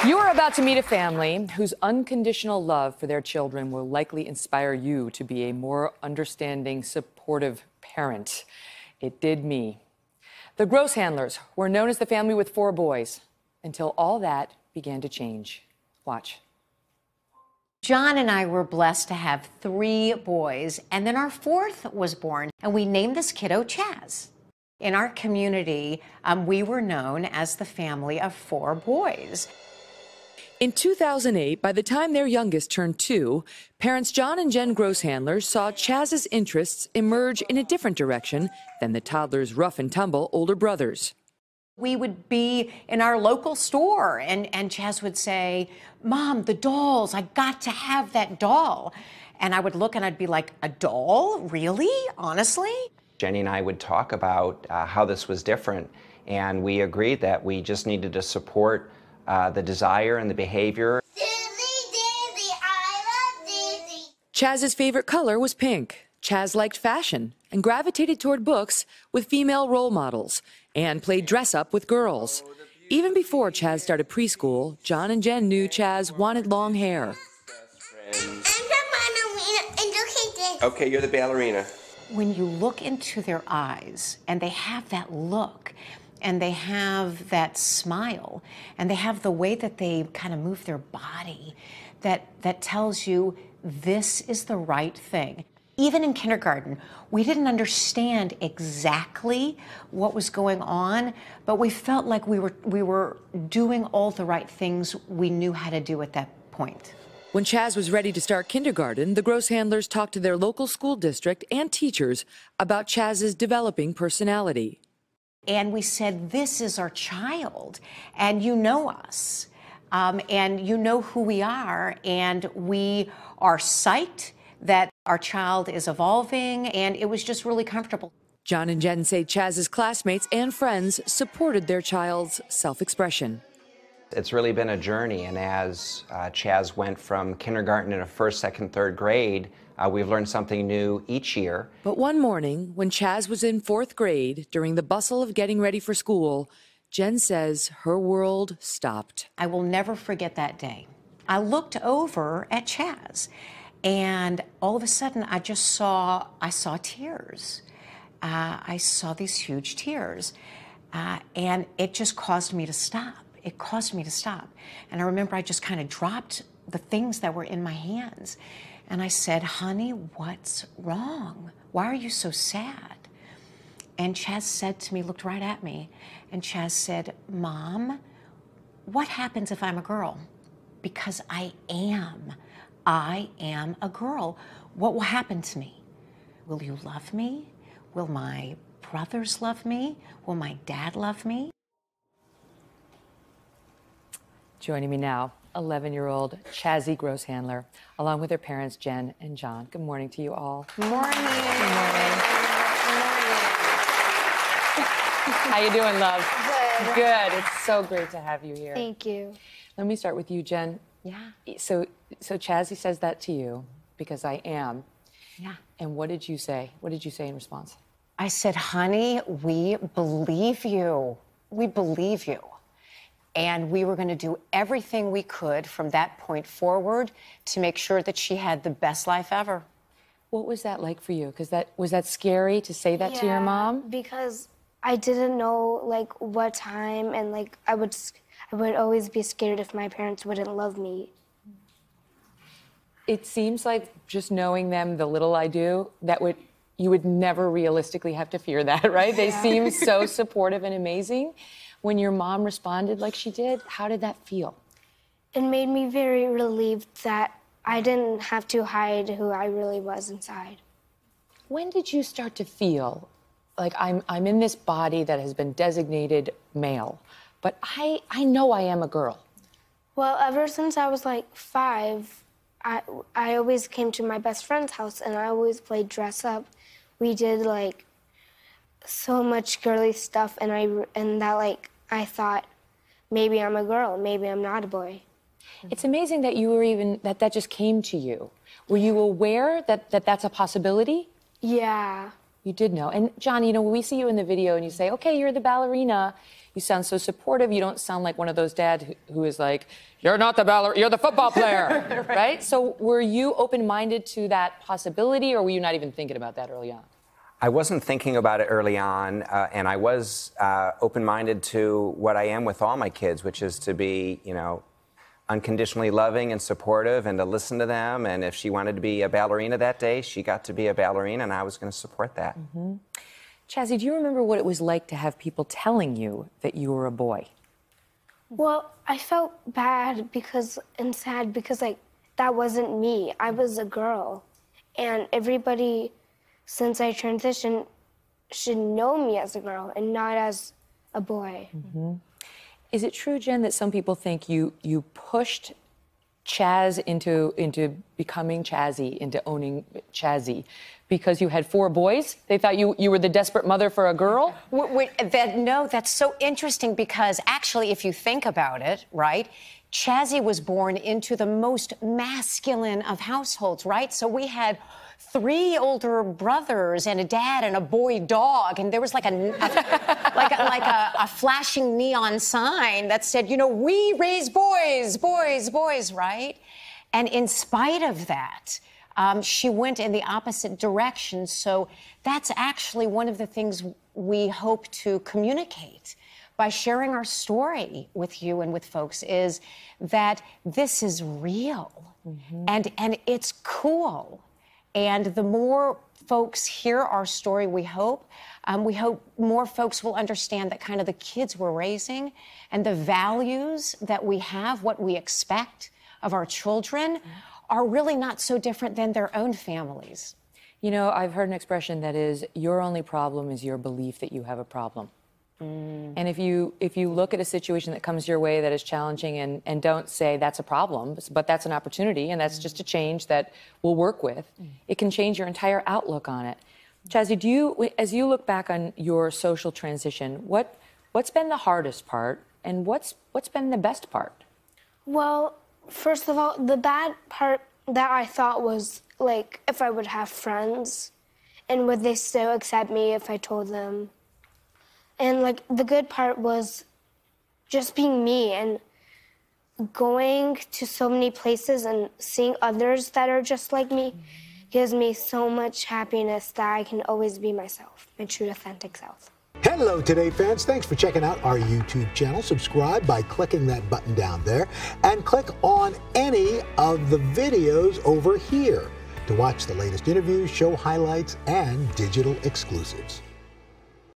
You are about to meet a family whose unconditional love for their children will likely inspire you to be a more understanding, supportive parent. It did me. The Grosshandlers were known as the family with 4 boys until all that began to change. Watch. John and I were blessed to have 3 boys, and then our 4th was born, and we named this kiddo Chaz. In our community, we were known as the family of 4 boys. In 2008, by the time their youngest turned 2, parents John and Jenn Grosshandler saw Chaz's interests emerge in a different direction than the toddler's rough and tumble older brothers. We would be in our local store, and Chaz would say, "Mom, the dolls, I got to have that doll." And I would look and I'd be like, "A doll? Really? Honestly?" Jenny and I would talk about how this was different, and we agreed that we just needed to support the desire and the behavior. Disney, I love Disney. Chaz's favorite color was pink. Chaz liked fashion and gravitated toward books with female role models and played dress-up with girls. Even before Chaz started preschool, John and Jenn knew Chaz wanted long hair. I'm the ballerina, and look at this. Okay, you're the ballerina. When you look into their eyes, and they have that look, and they have that smile, and they have the way that they kind of move their body, that tells you this is the right thing. Even in kindergarten, we didn't understand exactly what was going on, but we felt like we were doing all the right things we knew how to do at that point. When Chaz was ready to start kindergarten, the Grosshandlers talked to their local school district and teachers about Chaz's developing personality. And we said, this is our child, and you know us, and you know who we are, and we are psyched that our child is evolving, and it was just really comfortable. John and Jenn say Chaz's classmates and friends supported their child's self-expression. It's really been a journey, and as Chaz went from kindergarten into 1st, 2nd, 3rd grade, we've learned something new each year. But one morning, when Chaz was in 4th grade, during the bustle of getting ready for school, Jenn says her world stopped. I will never forget that day. I looked over at Chaz, and all of a sudden, I saw tears. I saw these huge tears, and it just caused me to stop. It caused me to stop. And I remember I just kind of dropped the things that were in my hands. And I said, "Honey, what's wrong? Why are you so sad?" And Chaz said to me, looked right at me, and Chaz said, "Mom, what happens if I'm a girl? Because I am a girl. What will happen to me? Will you love me? Will my brothers love me? Will my dad love me?" Joining me now, 11-year-old Chazzie Grosshandler, along with her parents, Jenn and John. Good morning to you all. Good morning. Good morning. How you doing, love? Good. Good. It's so great to have you here. Thank you. Let me start with you, Jenn. Yeah. So Chazzie says that to you, because I am. Yeah. And what did you say? What did you say in response? I said, "Honey, we believe you. We believe you." And we were going to do everything we could from that point forward to make sure that she had the best life ever. What was that like for you? Because was that scary to say that to your mom? Because I didn't know like what time, and like I would always be scared if my parents wouldn't love me. It seems like just knowing them, the little I do, you would never realistically have to fear that, right? They seem so supportive and amazing. When your mom responded like she did, how did that feel? It made me very relieved that I didn't have to hide who I really was inside. When did you start to feel like I'm in this body that has been designated male, but I know I am a girl? Well, ever since I was like 5, I always came to my best friend's house, and I always played dress up. We did like so much girly stuff, and I thought maybe I'm a girl, maybe I'm not a boy. It's amazing that you were that just came to you. Were you aware that that's a possibility? Yeah. You did know. And John, when we see you in the video and you say, "Okay, you're the ballerina," You sound so supportive. You don't sound like one of those dads who is like, you're not the ballerina, you're the football player, right? So were you open-minded to that possibility, or were you not even thinking about that early on? I wasn't thinking about it early on, and I was open-minded to what I am with all my kids, which is to be, you know, unconditionally loving and supportive and to listen to them. And if she wanted to be a ballerina that day, she got to be a ballerina, and I was going to support that. Mm-hmm. Chazzie, do you remember what it was like to have people telling you that you were a boy? Well, I felt bad and sad because, like, that wasn't me. I was a girl. And everybody, since I transitioned, should know me as a girl and not as a boy. Mm-hmm. Is it true, Jen, that some people think you pushed Chaz into becoming Chazzie, into owning Chazzie, because you had 4 boys? They thought you were the desperate mother for a girl? No, that's so interesting because actually, if you think about it, right, Chazzie was born into the most masculine of households, right? So we had 3 older brothers and a dad and a boy dog, and there was like a flashing neon sign that said, you know, we raise boys, boys, boys, right? And in spite of that, she went in the opposite direction. So that's actually one of the things we hope to communicate by sharing our story with you and with folks, is that this is real, and it's cool. And the more folks hear our story, we hope more folks will understand that kind of the kids we're raising and the values that we have, what we expect of our children, are really not so different than their own families. You know, I've heard an expression that is, your only problem is your belief that you have a problem. And if you look at a situation that comes your way that is challenging and don't say that's a problem, but that's an opportunity and that's just a change that we'll work with, it can change your entire outlook on it. Chazzie, as you look back on your social transition, what's been the hardest part and what's been the best part? Well, first of all, the bad part that I thought was, like, if I would have friends and would they still accept me if I told them. And, like, the good part was just being me and going to so many places and seeing others that are just like me gives me so much happiness that I can always be myself, my true, authentic self. Hello, Today fans. Thanks for checking out our YouTube channel. Subscribe by clicking that button down there and click on any of the videos over here to watch the latest interviews, show highlights, and digital exclusives.